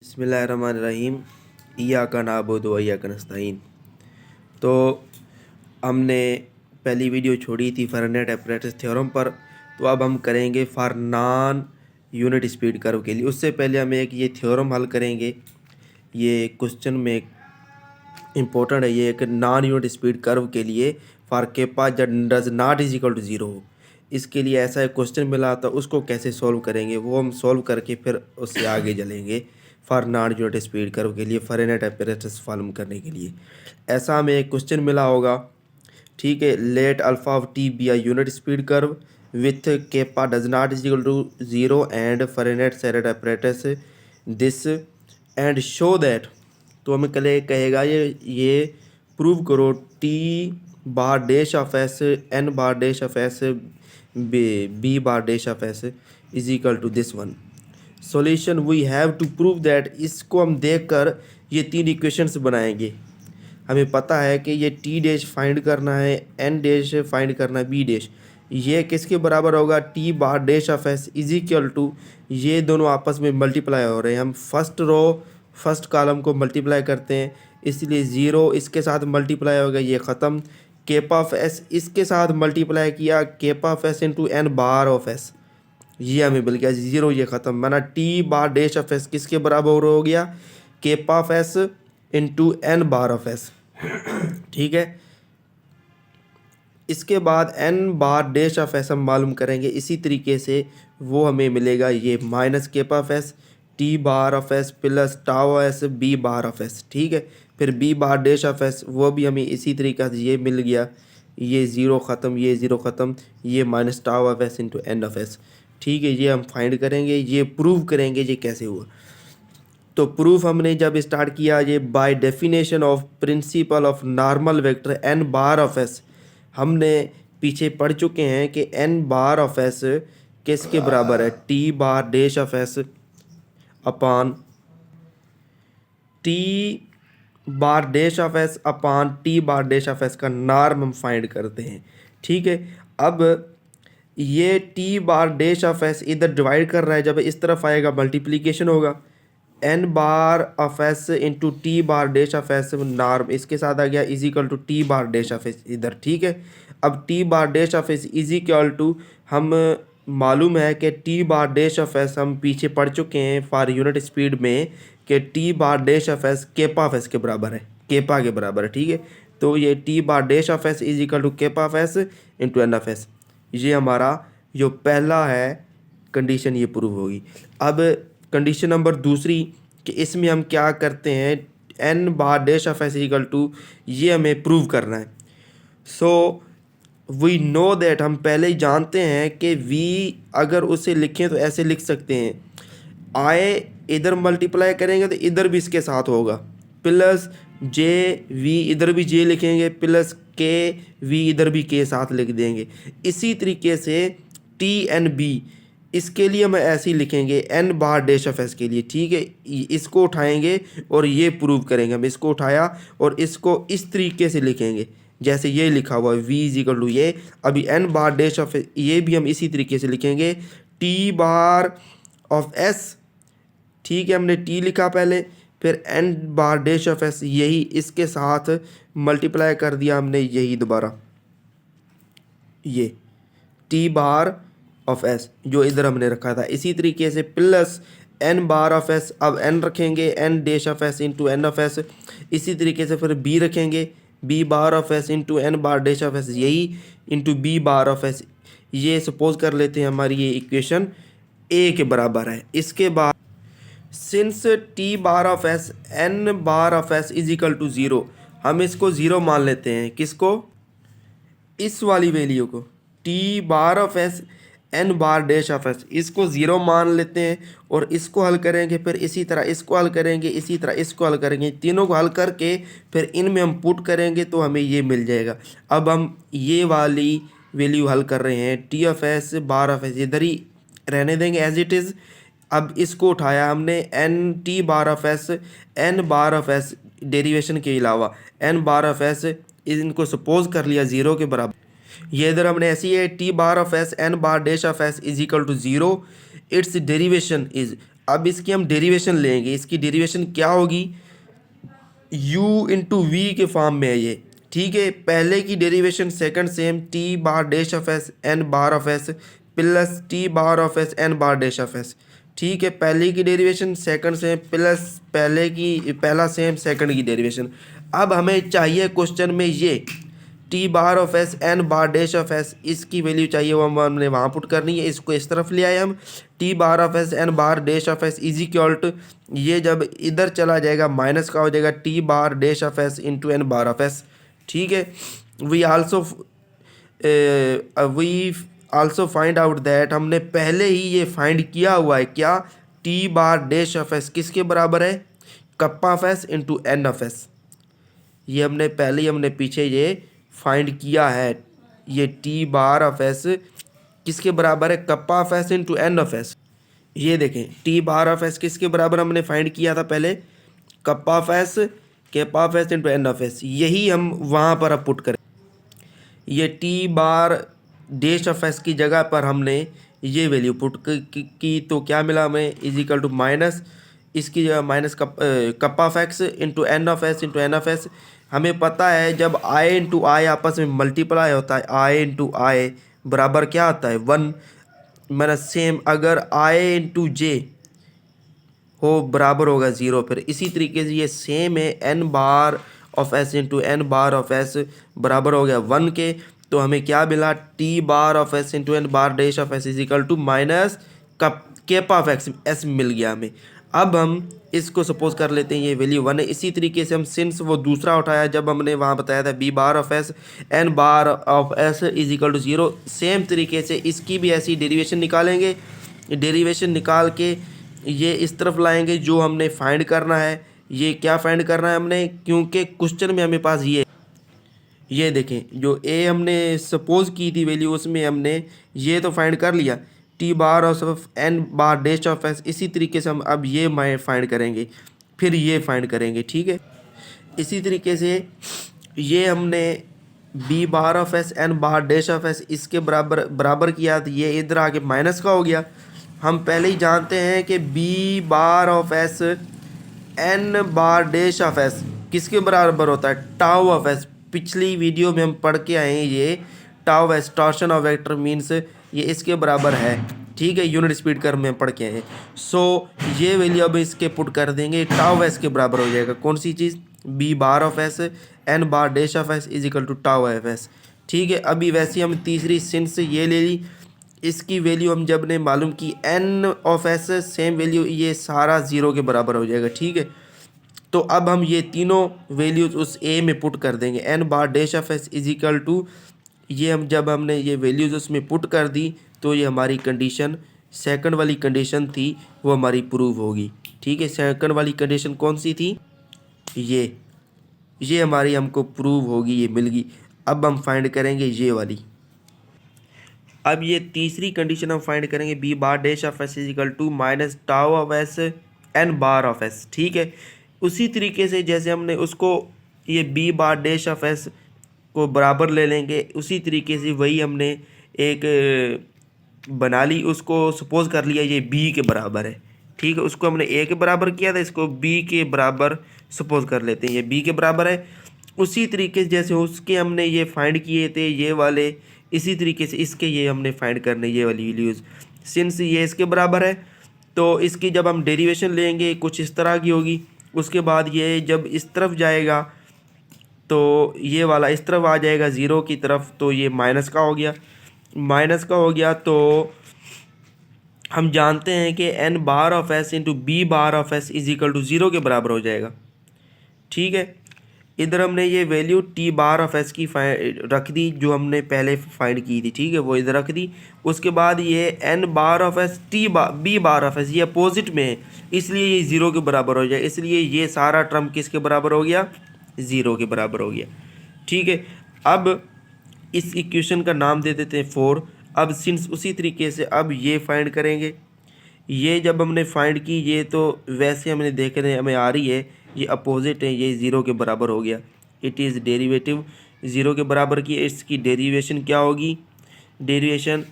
बिस्मिल्लाहिर्रहमानिर्रहीम। इय्याका नअबुदु व इय्याका नस्तईन। तो हमने पहली वीडियो छोड़ी थी फ़ारेनहाइट एपरेटस थ्योरम पर। तो अब हम करेंगे for non unit speed curve के लिए। उससे पहले हम एक ये थ्योरम हल करेंगे। ये क्वेश्चन में इम्पोर्टेंट है। ये एक नॉन यूनिट स्पीड कर्व के लिए for kappa does not is equal to zero हो, इसके लिए ऐसा एक क्वेश्चन मिला था। उसको कैसे सॉल्व करेंगे वो हम सॉल्व करके फिर उससे आगे चलेंगे for non unit speed curve के लिए, फ़ारेनहाइट एपरेटस फॉर्म करने के लिए। ऐसा हमें एक क्वेश्चन मिला होगा, ठीक है। Let alpha of T be a unit speed curve with kappa does not is equal to zero and Frenet Serret apparatus this and show that. तो हमें कहेगा ये प्रूव करो T bar dash of S N bar dash of S B bar dash of S is equal to this one. Solution we have to prove that. इसको हम देखकर ये तीन इक्वेशंस बनाएंगे। हमें पता है कि ये टी डैश फाइंड करना है, एन डैश फाइंड करना है, बी डैश। ये किसके बराबर होगा? T bar dash of S is equal to, ये दोनों आपस में मल्टीप्लाई हो रहे हैं। हम फर्स्ट कॉलम को मल्टीप्लाई करते हैं, इसलिए ज़ीरो इसके साथ मल्टीप्लाई हो गया, ये ख़त्म। केपा ऑफ एस इसके साथ मल्टीप्लाई किया, kappa of S into N bar of S, ये हमें मिल गया ज़ीरो, ये ख़त्म। माना T bar dash of S किसके बराबर हो गया? Kappa of S into N bar of S, ठीक है। इसके बाद N bar dash of S हम मालूम करेंगे। इसी तरीके से वो हमें मिलेगा ये minus kappa of S T bar of S plus tau S B bar of S, ठीक है। फिर B bar dash of S वो भी हमें इसी तरीके से ये मिल गया, ये ज़ीरो ख़त्म, ये ज़ीरो ख़त्म, ये minus tau of S into N of S, ठीक है। ये हम फाइंड करेंगे, ये प्रूव करेंगे ये कैसे हुआ। तो प्रूफ हमने जब स्टार्ट किया, ये by definition of principal of normal vector N bar of S, हमने पीछे पढ़ चुके हैं कि एन बार ऑफ एस किसके बराबर है? T bar dash of S upon T bar dash of S upon T bar dash of S का नॉर्म हम फाइंड करते हैं, ठीक है। अब ये T bar dash of S इधर डिवाइड कर रहा है, जब इस तरफ आएगा मल्टीप्लिकेशन होगा। N bar of S into T bar dash of S norm इसके साथ आ गया is equal to T bar dash of S इधर, ठीक है। अब T bar dash of S is equal to, हम मालूम है कि T bar dash of S हम पीछे पढ़ चुके हैं फॉर यूनिट स्पीड में कि T bar dash of S kappa of S के बराबर है, केपा के बराबर है, ठीक है। तो ये T bar dash of S is equal to kappa of S into N of S, ये हमारा जो पहला है कंडीशन ये प्रूव होगी। अब कंडीशन नंबर दूसरी कि इसमें हम क्या करते हैं, N bar dash of S equal to, ये हमें प्रूव करना है। सो वी नो दैट, हम पहले ही जानते हैं कि वी अगर उसे लिखें तो ऐसे लिख सकते हैं, आए इधर मल्टीप्लाई करेंगे तो इधर भी इसके साथ होगा, प्लस जे वी इधर भी जे लिखेंगे, प्लस के वी इधर भी के साथ लिख देंगे। इसी तरीके से टी एन बी इसके लिए हम ऐसे ही लिखेंगे N bar dash of S के लिए, ठीक है। इसको उठाएंगे और ये प्रूव करेंगे। हम इसको उठाया और इसको इस तरीके से लिखेंगे जैसे ये लिखा हुआ है वी इज इक्वल टू ये। अभी एन बार डैश ऑफ ये भी हम इसी तरीके से लिखेंगे टी बार ऑफ एस, ठीक है। हमने टी लिखा पहले, फिर N bar dash of S, यही इसके साथ मल्टीप्लाई कर दिया हमने, यही दोबारा ये टी बार ऑफ एस जो इधर हमने रखा था। इसी तरीके से plus N bar of S, अब एन रखेंगे N dash of S into N of S. इसी तरीके से फिर बी रखेंगे B bar of S into N bar dash of S, यही into B bar of S. ये सपोज कर लेते हैं हमारी ये इक्वेशन ए के बराबर है। इसके बाद since T bar of S N bar of S is equal to zero, हम इसको ज़ीरो मान लेते हैं। किसको? इस वाली वैल्यू को, T bar of S N bar dash of S, इसको ज़ीरो मान लेते हैं और इसको हल करेंगे, फिर इसी तरह इसको हल करेंगे, इसी तरह इसको हल करेंगे, तीनों को हल करके फिर इनमें हम पुट करेंगे तो हमें ये मिल जाएगा। अब हम ये वाली वैल्यू हल कर रहे हैं, T of S bar of S इधर ही रहने देंगे एज इट इज़। अब इसको उठाया हमने N T bar of S N bar of S derivation के अलावा एन बार ऑफ एस, इनको सपोज कर लिया ज़ीरो के बराबर। ये इधर हमने ऐसी है T bar of S N bar dash of S is equal to zero, it's derivation is, अब इसकी हम डेरिवेशन लेंगे। इसकी डेरिवेशन क्या होगी, u इंटू वी के फॉर्म में है ये, ठीक है। पहले की derivation second same, T bar dash of S N bar of S plus T bar of S N bar dash of S, ठीक है। पहले की डेरिवेशन सेकंड सेम प्लस पहला सेम सेकंड की डेरिवेशन। अब हमें चाहिए क्वेश्चन में ये T bar of S N bar dash of S, इसकी वैल्यू चाहिए, वो हमने वहाँ पुट करनी है। इसको इस तरफ ले आए हम, T bar of S N bar dash of S is equal to, ये जब इधर चला जाएगा माइनस का हो जाएगा T bar dash of S into N bar of S, ठीक है। We also find out that, हमने पहले ही ये फाइंड किया हुआ है क्या, T bar dash of S किसके बराबर है, kappa of S into N of S. ये हमने पहले ही हमने पीछे ये फाइंड किया है, ये टी बार ऑफ एस किसके बराबर है, kappa of S into N of S. ये देखें टी बार ऑफ एस किसके बराबर हमने फाइंड किया था पहले, kappa of S kappa of S into N of S. यही हम वहाँ पर अब पुट करें, ये T bar dash of S की जगह पर हमने ये वैल्यू पुट की तो क्या मिला हमें, इज इक्वल टू माइनस, इसकी जगह minus kappa of X into N of S into N of S. हमें पता है जब आई इंटू आई आपस में मल्टीप्लाई होता है, आई इंटू आई बराबर क्या आता है 1, मैंने सेम अगर आई इंटू जे हो बराबर होगा 0, फिर इसी तरीके से ये सेम है N bar of S into N bar of S बराबर हो गया 1 के। तो हमें क्या मिला, T bar of S into N bar dash of S is equal to minus kappa of x S मिल गया हमें। अब हम इसको सपोज कर लेते हैं ये वैल्यू 1 है। इसी तरीके से हम सिंस वो दूसरा उठाया जब हमने वहाँ बताया था B bar of S N bar of S is equal to 0, same तरीके से इसकी भी ऐसी डेरिवेशन निकालेंगे। डेरिवेशन निकाल के ये इस तरफ लाएंगे, जो हमने फाइंड करना है, ये क्या फाइंड करना है हमने, क्योंकि क्वेश्चन में हमें पास ये देखें जो ए हमने सपोज की थी वैल्यू, उसमें हमने ये तो फाइंड कर लिया T bar of N bar dash of S. इसी तरीके से हम अब ये फाइंड करेंगे, फिर ये फाइंड करेंगे, ठीक है। इसी तरीके से ये हमने B bar of S N bar dash of S इसके बराबर किया, तो ये इधर आके माइनस का हो गया। हम पहले ही जानते हैं कि B bar of S N bar dash of S किसके बराबर होता है, टाउ ऑफ एस। पिछली वीडियो में हम पढ़ के आए हैं ये tau S torsion of vector means ये इसके बराबर है, ठीक है, यूनिट स्पीड कर्व में पढ़ के आए हैं। सो ये वैल्यू अब इसके पुट कर देंगे, टाउ एस के बराबर हो जाएगा कौन सी चीज़, B bar of S N bar dash of S is equal to tau F S, ठीक है। अभी वैसे हम तीसरी सिंस से ये ले ली, इसकी वैल्यू हम जब ने मालूम की N of S same value, ये सारा 0 के बराबर हो जाएगा, ठीक है। तो अब हम ये तीनों वैल्यूज उस ए में पुट कर देंगे, N bar dash of S is equal to, ये हम जब हमने ये वैल्यूज उसमें पुट कर दी तो ये हमारी कंडीशन सेकंड वाली कंडीशन थी वो हमारी प्रूव होगी, ठीक है। सेकंड वाली कंडीशन कौन सी थी, ये हमारी हमको प्रूव होगी, ये मिल गई। अब हम फाइंड करेंगे ये वाली, अब ये तीसरी कंडीशन हम फाइंड करेंगे B bar dash of S is equal to minus tau of S N bar of S, ठीक है। उसी तरीके से जैसे हमने उसको ये B bar dash of S को बराबर ले लेंगे, उसी तरीके से वही हमने एक बना ली, उसको सपोज कर लिया ये बी के बराबर है, ठीक है। उसको हमने ए के बराबर किया था, इसको बी के बराबर सपोज कर लेते हैं, ये बी के बराबर है। उसी तरीके से जैसे उसके हमने ये फाइंड किए थे ये वाले, इसी तरीके से इसके ये हमने फाइंड करने ये वाली वैल्यूज़, सिंस ये इसके बराबर है तो इसकी जब हम डेरिवेशन लेंगे कुछ इस तरह की होगी। उसके बाद ये जब इस तरफ जाएगा तो ये वाला इस तरफ आ जाएगा 0 की तरफ, तो ये माइनस का हो गया, माइनस का हो गया। तो हम जानते हैं कि N bar of S into B bar of S is equal to 0 के बराबर हो जाएगा, ठीक है। इधर हमने ये value T bar of S की रख दी जो हमने पहले फाइंड की थी, ठीक है, वो इधर रख दी। उसके बाद ये N bar of S B bar of S ये अपोजिट में है, इसलिए ये 0 के बराबर हो जाए, इसलिए ये सारा टर्म किसके बराबर हो गया, 0 के बराबर हो गया, ठीक है। अब इस इक्वेशन का नाम दे देते हैं 4। अब सिंस उसी तरीके से अब ये फाइंड करेंगे, ये जब हमने फाइंड की ये तो वैसे हमने देखने हमें आ रही है ये अपोजिट है, ये 0 के बराबर हो गया, इट इज़ डेरिवेटिव 0 के बराबर की, इसकी डेरिवेशन क्या होगी, डेरिवेशन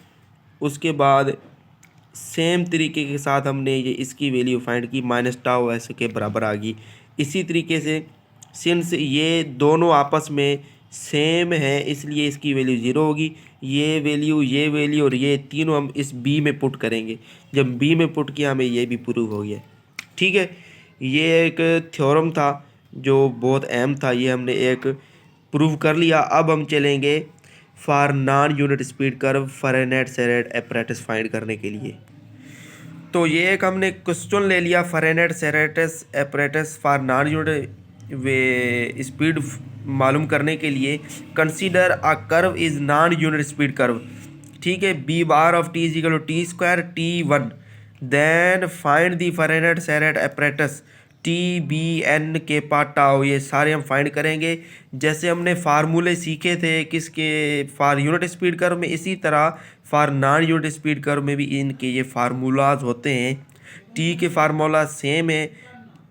उसके बाद सेम तरीके के साथ हमने ये इसकी वैल्यू फाइंड की माइनस टाउ एस के बराबर आ गई। इसी तरीके से सिंस ये दोनों आपस में सेम है इसलिए इसकी वैल्यू ज़ीरो होगी। ये वैल्यू और ये तीनों हम इस बी में पुट करेंगे। जब बी में पुट किया हमें ये भी प्रूव हो गया। ठीक है, ये एक थ्योरम था जो बहुत अहम था, ये हमने एक प्रूव कर लिया। अब हम चलेंगे for non unit speed curve Frenet Serret apparatus find करने के लिए। तो ये एक हमने क्वेश्चन ले लिया Frenet Serret's apparatus for non unit way speed मालूम करने के लिए। Consider a curve is non unit speed curve. ठीक है, B bar of T is equal to T square T one. Then find the Frenet Serret apparatus T B N K tau. ये सारे हम find करेंगे जैसे हमने फार्मूले सीखे थे किसके फॉर यूनिट स्पीड कर्व में, इसी तरह for non unit speed curve में भी इनके ये फार्मूलाज होते हैं। टी के फार्मूला सेम है,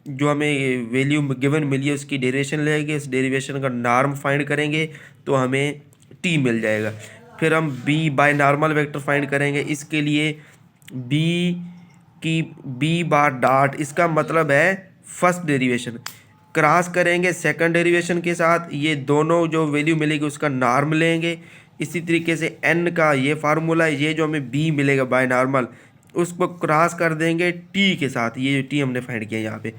जो हमें वैल्यू गिवन मिली है उसकी डेरिवेशन लेंगे, उस डेरिवेशन का नॉर्म फाइंड करेंगे तो हमें टी मिल जाएगा। फिर हम B by normal vector find करेंगे। इसके लिए बी की बी बार डॉट, इसका मतलब है फर्स्ट डेरिवेशन, क्रॉस करेंगे सेकंड डेरिवेशन के साथ, ये दोनों जो वैल्यू मिलेगी उसका नॉर्म लेंगे। इसी तरीके से एन का ये फार्मूला है, ये जो हमें बी मिलेगा बाय नॉर्मल उसको क्रॉस कर देंगे टी के साथ, ये टी हमने फाइंड किया यहाँ पे।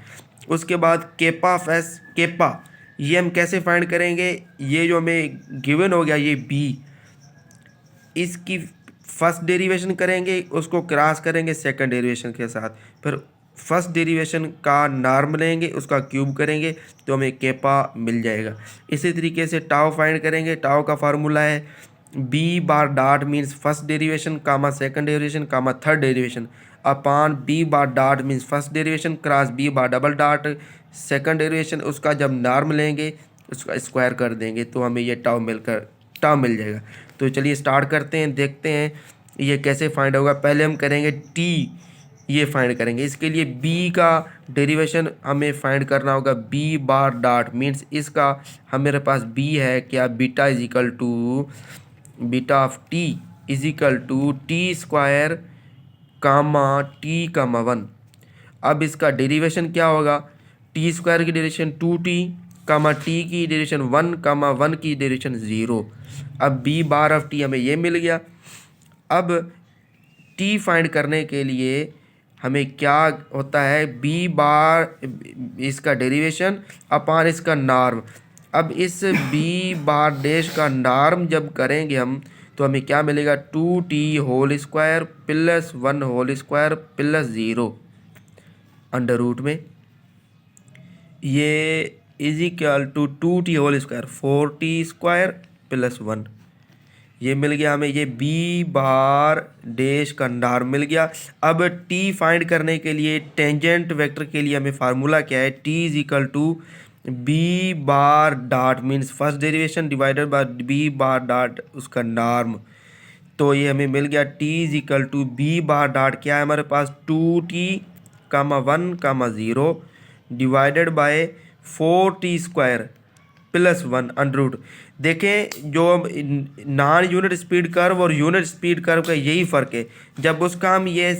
उसके बाद केपा ऑफ एस केपा, ये हम कैसे फाइंड करेंगे, ये जो हमें गिवन हो गया ये बी, इसकी फर्स्ट डेरिवेशन करेंगे उसको क्रॉस करेंगे सेकंड डेरिवेशन के साथ, फिर फर्स्ट डेरिवेशन का नॉर्म लेंगे उसका क्यूब करेंगे तो हमें केपा मिल जाएगा। इसी तरीके से टाउ फाइंड करेंगे। टाउ का फार्मूला है B bar dot means first derivation comma second derivation comma third derivation upon B bar dot means first derivation cross B bar double dot second derivation, उसका जब norm लेंगे उसका square कर देंगे तो हमें ये टाउ मिल जाएगा। तो चलिए स्टार्ट करते हैं, देखते हैं ये कैसे फाइंड होगा। पहले हम करेंगे टी, ये फाइंड करेंगे। इसके लिए बी का डेरिवेशन हमें फाइंड करना होगा बी बार डॉट मीन्स इसका हमारे पास बी है क्या, beta is equal to beta of T is equal to T square comma T comma one. अब इसका डेरिवेशन क्या होगा, टी स्क्वायर की डेरिवेशन 2t कामा टी की डेरिवेशन 1 कामा 1 की डेरिवेशन 0। अब बी बार ऑफ टी हमें ये मिल गया। अब टी फाइंड करने के लिए हमें क्या होता है, बी बार इसका डेरिवेशन अपॉन इसका नॉर्म। अब इस बी बार डैश का नॉर्म जब करेंगे हम तो हमें क्या मिलेगा, 2t whole square plus 1 whole square plus 0 under root में ये is equal to 2t whole square 4t square plus 1। ये मिल गया हमें, ये बी बार डैश का नॉर्म मिल गया। अब टी फाइंड करने के लिए टेंजेंट वेक्टर के लिए हमें फार्मूला क्या है, T is equal to B bar dot means first derivation divided by B bar dot उसका नॉर्म। तो ये हमें मिल गया T is equal to B bar dot क्या है हमारे पास 2t comma 1 comma 0 divided by 4t square plus 1 under root. देखें जो नॉन यूनिट स्पीड कर्व और यूनिट स्पीड कर्व का यही फ़र्क है, जब उसका हम ये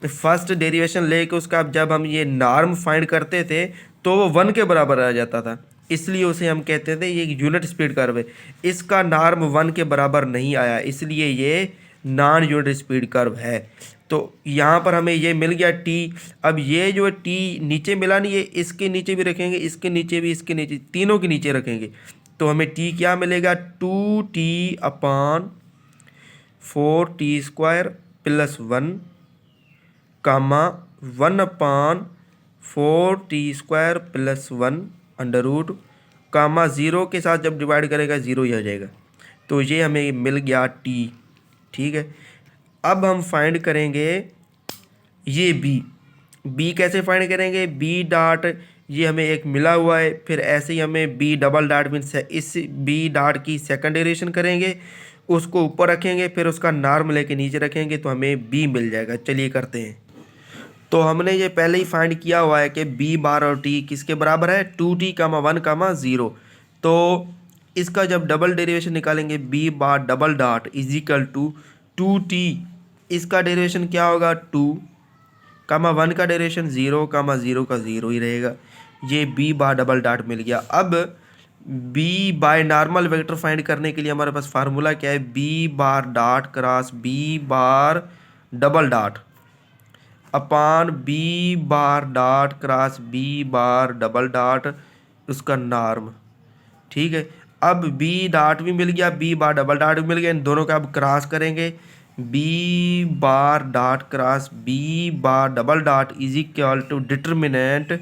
फर्स्ट डेरिवेशन लेके उसका जब हम ये नॉर्म फाइंड करते थे तो वो 1 के बराबर आ जाता था, इसलिए उसे हम कहते थे ये यूनिट स्पीड कर्व है। इसका नॉर्म 1 के बराबर नहीं आया इसलिए ये नॉन यूनिट स्पीड कर्व है। तो यहाँ पर हमें ये मिल गया टी। अब ये जो टी नीचे मिला नहीं, ये इसके नीचे भी रखेंगे, इसके नीचे भी, इसके नीचे, तीनों के नीचे रखेंगे तो हमें टी क्या मिलेगा, 2t upon 4t square plus 1 comma 1 upon 4t square plus 1 under root comma 0 के साथ जब डिवाइड करेगा 0 ही आ जाएगा। तो ये हमें मिल गया टी। ठीक है, अब हम फाइंड करेंगे ये बी कैसे फाइंड करेंगे, बी डॉट ये हमें एक मिला हुआ है, फिर ऐसे ही हमें बी डबल डॉट मीन्स इस बी डॉट की सेकंड डेरिवेशन करेंगे, उसको ऊपर रखेंगे, फिर उसका नॉर्म लेके नीचे रखेंगे तो हमें बी मिल जाएगा। चलिए करते हैं। तो हमने ये पहले ही फाइंड किया हुआ है कि बी बार और टी किसके बराबर है, 2t कामा 1 कामा 0। तो इसका जब डबल डेरिवेशन निकालेंगे B bar double dot is equal to 2t इसका डेरिवेशन क्या होगा 2, कामा 1 का डेरिवेशन 0, कामा 0 का 0 ही रहेगा। ये बी बार डबल डॉट मिल गया। अब B by normal vector find करने के लिए हमारे पास फार्मूला क्या है, B bar dot cross B bar double dot upon B bar dot cross B bar double dot उसका नॉर्म। ठीक है, अब बी डॉट भी मिल गया, बी बार डबल डॉट भी मिल गया, इन दोनों का अब क्रॉस करेंगे। B bar dot cross B bar double dot is equal to determinant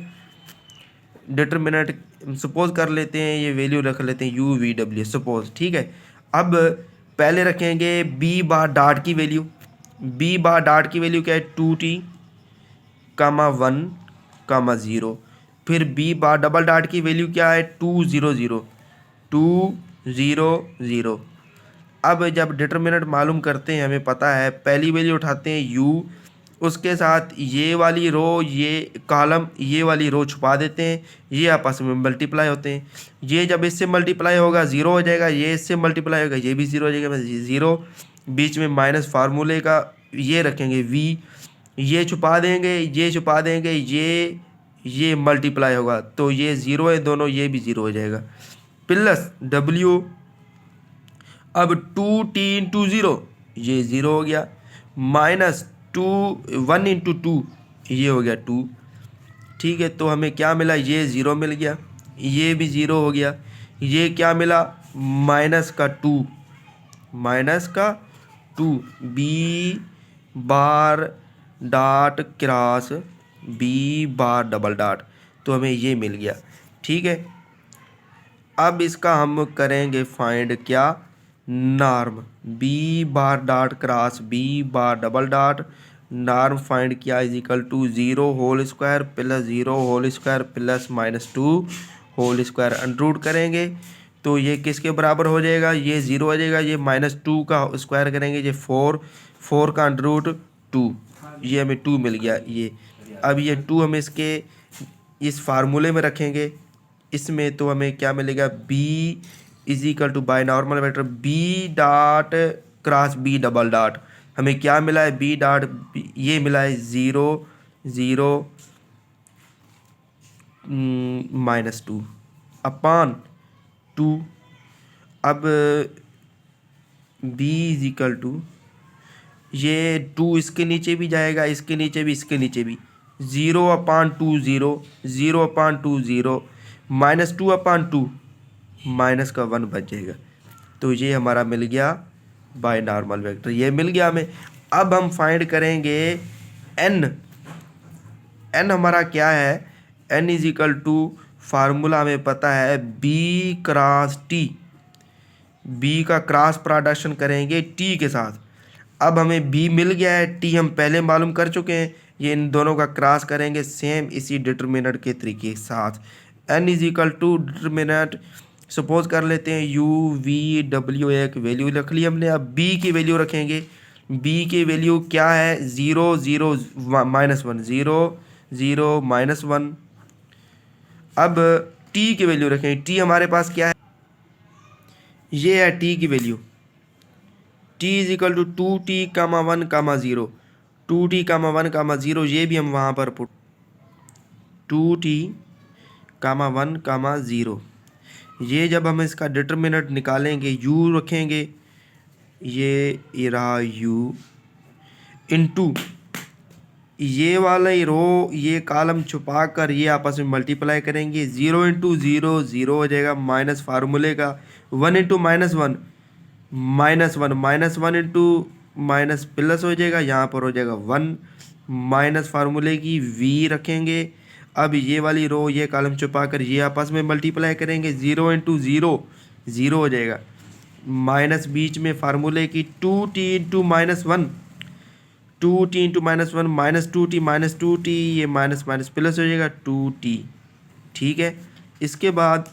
suppose कर लेते हैं, ये वैल्यू रख लेते हैं यू वी डब्ल्यू सपोज। ठीक है, अब पहले रखेंगे बी बार डॉट की वैल्यू, बी बार डॉट की वैल्यू क्या है 2t कामा 1 कामा 0। फिर बी बार डबल डॉट की वैल्यू क्या है 2 0 0 2 0 0। अब जब डिटर्मिनेंट मालूम करते हैं, हमें पता है पहली वैल्यू उठाते हैं u, उसके साथ ये वाली रो ये कॉलम ये वाली रो छुपा देते हैं, ये आपस में मल्टीप्लाई होते हैं। ये जब इससे मल्टीप्लाई होगा 0 हो जाएगा, ये इससे मल्टीप्लाई होगा ये भी 0 हो जाएगा, 0 बीच में माइनस फार्मूले का ये रखेंगे v, ये छुपा देंगे ये छुपा देंगे, ये मल्टीप्लाई होगा तो ये 0 है दोनों, ये भी 0 हो जाएगा प्लस w। अब 2t इंटू 0 ये 0 हो गया, माइनस 1 इंटू 2 ये हो गया 2। ठीक है, तो हमें क्या मिला, ये 0 मिल गया, ये भी 0 हो गया, ये क्या मिला माइनस का 2 b bar dot cross B bar double dot, तो हमें ये मिल गया। ठीक है, अब इसका हम करेंगे फाइंड क्या, norm. B bar dot cross B bar double dot norm find किया is equal to 0 whole square plus 0 whole square plus -2 whole square. Under root करेंगे तो ये किसके बराबर हो जाएगा, ये 0 हो जाएगा, ये -2 का स्क्वायर करेंगे ये 4 का अंडररूट 2, ये हमें 2 मिल गया। ये अब ये 2 हम इसके इस फार्मूले में रखेंगे, इसमें तो हमें क्या मिलेगा, b is equal to by normal vector b dot cross b double dot, हमें क्या मिला है बी डॉट ये मिला है 0 0 -2 अपान 2। अब b इज इक्वल टू ये 2 इसके नीचे भी जाएगा, इसके नीचे भी, इसके नीचे भी 0 अपान 2 0 0 अपान 2 0 -2 अपान 2 माइनस का 1 बच जाएगा। तो ये हमारा मिल गया बाय नॉर्मल वेक्टर, ये मिल गया हमें। अब हम फाइंड करेंगे n हमारा क्या है, n is equal to formula हमें पता है b क्रॉस t, b का क्रॉस प्रोडक्शन करेंगे t के साथ। अब हमें b मिल गया है, t हम पहले मालूम कर चुके हैं, ये इन दोनों का क्रॉस करेंगे सेम इसी डिटर्मिनेंट के तरीके के साथ। n is equal to determinant suppose कर लेते हैं u v w, एक वैल्यू रख ली हमने। अब b की वैल्यू रखेंगे, b की वैल्यू क्या है 0 0 -1 0 0 -1। अब t की वैल्यू रखेंगे, t हमारे पास क्या है, ये है t की value, t is equal to 2t comma 1 comma 0 2t comma 1 comma 0, ये भी हम वहाँ पर पुट 2t कामा 1 कामा 0। ये जब हम इसका डिटर्मिनेंट निकालेंगे u रखेंगे, ये रहा u इंटू ये वाला ही रो ये कॉलम छुपा कर ये आपस में मल्टीप्लाई करेंगे, 0 इंटू 0 0 हो जाएगा, माइनस फार्मूले का 1 इंटू -1 -1 इंटू माइनस प्लस हो जाएगा, यहाँ पर हो जाएगा 1 माइनस फार्मूले की v रखेंगे। अब ये वाली रो ये कॉलम छुपा कर ये आपस में मल्टीप्लाई करेंगे, 0 इंटू 0 0 हो जाएगा, माइनस बीच में फार्मूले की 2t into -1 2t into -1 -2t ये माइनस माइनस प्लस हो जाएगा 2t। ठीक है, इसके बाद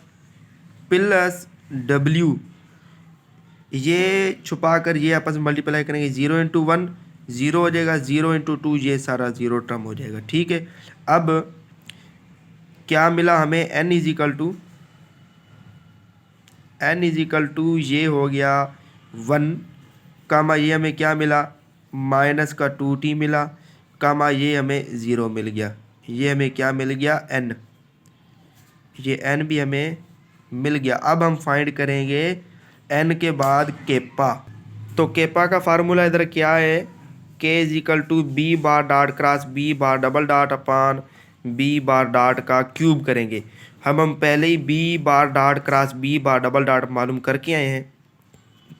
प्लस w ये छुपा कर ये आपस में मल्टीप्लाई करेंगे, 0 इंटू 1 0 हो जाएगा, 0 इंटू 2 ये सारा 0 टर्म हो जाएगा। ठीक है, अब क्या मिला हमें n इज इक्वल टू ये हो गया 1 कामा ये हमें क्या मिला माइनस का 2t मिला, कामा ये हमें 0 मिल गया। ये हमें क्या मिल गया, n। ये n भी हमें मिल गया। अब हम फाइंड करेंगे n के बाद केपा। तो केपा का फार्मूला इधर क्या है, k is equal to B bar dot cross B bar double dot upon B bar dot का क्यूब करेंगे। हम पहले ही B bar dot cross B bar double dot मालूम करके आए हैं।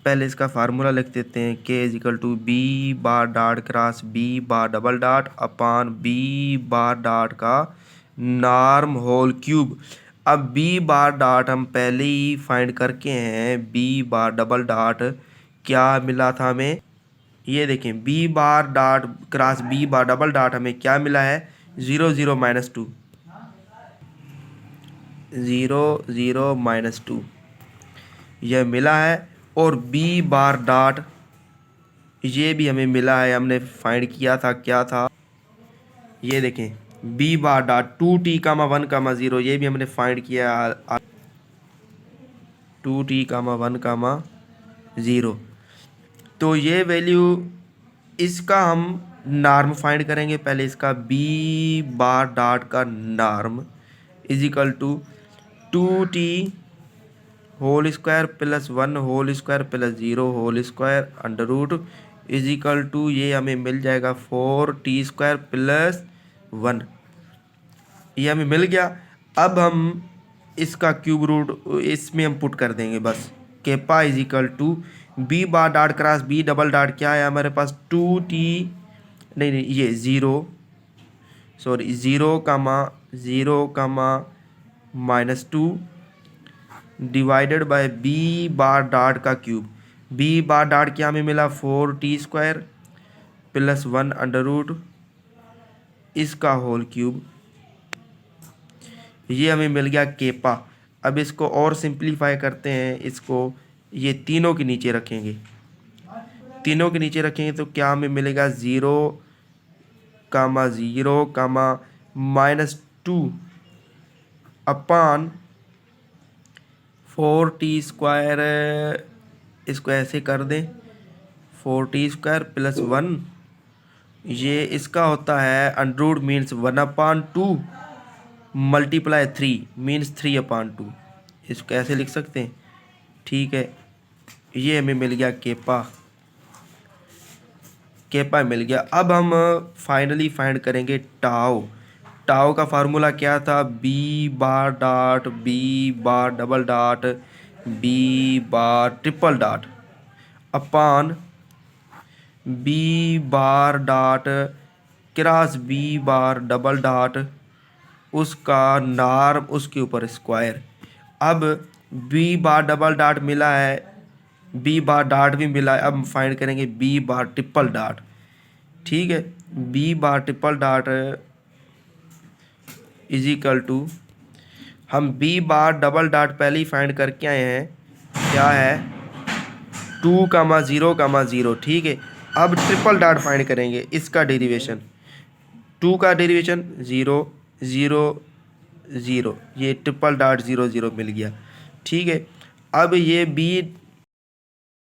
पहले इसका फार्मूला लिख देते हैं, k is equal to B bar dot cross B bar double dot upon B bar dot का नॉर्म होल क्यूब। अब बी बार डॉट हम पहले ही फाइंड करके हैं, बी बार डबल डॉट क्या मिला था हमें, ये देखें b bar dot cross B bar double dot हमें क्या मिला है, 0 0 -2, 0 0 -2 यह मिला है। और बी बार डॉट ये भी हमें मिला है, हमने फाइंड किया था, क्या था, ये देखें बी बार डॉट 2t 1 0 ये भी हमने फाइंड किया 2t 1 0। तो ये वैल्यू, इसका हम नॉर्म फाइंड करेंगे। पहले इसका बी बार डॉट का norm is equal to 2t whole square plus 1 whole square plus 0 whole square under root is equal to, ये हमें मिल जाएगा 4t स्क्वायर प्लस 1, ये हमें मिल गया। अब हम इसका क्यूब रूट इसमें हम पुट कर देंगे बस। Kappa is equal to B bar dot cross b double dot क्या है हमारे पास, 2t, नहीं ये 0 sorry 0 comma -2 divided by B bar dot का क्यूब। बी बार डॉट क्या हमें मिला, 4t square plus 1 under root इसका होल क्यूब, ये हमें मिल गया केपा। अब इसको और सिंप्लीफाई करते हैं, इसको ये तीनों के नीचे रखेंगे, तीनों के नीचे रखेंगे तो क्या हमें मिलेगा, 0 0 -2 अपान 4t स्क्वायर, इसको ऐसे कर दें 4t स्क्वायर प्लस 1, ये इसका होता है अंडर मीन्स 1/2 मल्टीप्लाई 3 मीन्स 3/2, इसको ऐसे लिख सकते हैं। ठीक है, ये हमें मिल गया केपा, केपा मिल गया। अब हम फाइनली फाइंड करेंगे टाउ। टाउ का फार्मूला क्या था, B bar dot B bar double dot B bar triple dot upon B bar dot cross B bar double dot उसका नॉर्म उसके ऊपर स्क्वायर। अब बी बार डबल डॉट मिला है, बी बार डॉट भी मिला है, अब हम फाइंड करेंगे बी बार ट्रिपल डॉट। ठीक है, B bar triple dot is equal to, हम बी बार डबल डॉट पहले ही फाइंड करके आए हैं, क्या है 2 0 0। ठीक है, अब ट्रिपल डॉट फाइंड करेंगे, इसका डेरिवेशन 2 का डेरिवेशन 0 0 0, ये ट्रिपल डॉट 0 0 मिल गया। ठीक है, अब ये बी